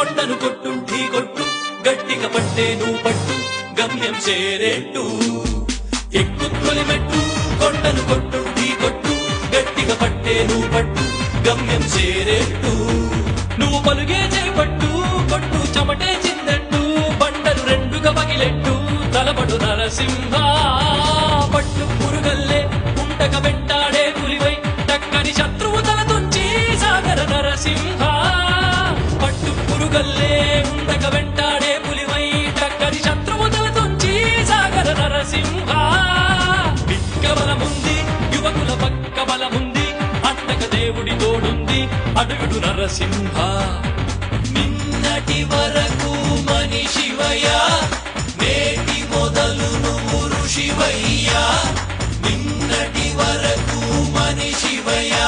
కొండను కొట్టు ఢీ కొట్టు గట్టిగా పట్టే నువ్వు పట్టు గమ్యం చేరేట్టు ఎక్కు తొలిమెట్టు కొండను కొట్టు ఢీ కొట్టు గట్టిగా పట్టే నువ్వు పట్టు గమ్యం చేరేట్టు నువ్వు పలుగే చేపట్టు కొట్టు చెమటే చిందట్టు బండలు రెండుగా పగిలెట్టు తలబడు నరసింహ పట్టు పురుగల్లే ఉండక వెంటాడే పులివై టక్కని శత్రువు తల తుంచి సాగర నరసింహ పట్టు పురుగల్లే ఉండక వెంటాడే పులివై టక్కని శత్రువు తల తుంచి సాగర నరసింహ పిక్క బలముంది యువకుల పక్క బలముంది అండక దేవుడి తోడుంది అడుగుడు నరసింహ నిన్నటి వరకు మనిషివయ్యా నేటి మొదలు నువ్వు ఋషివయ్యా నిన్నటి వరకు మనిషివయ్యా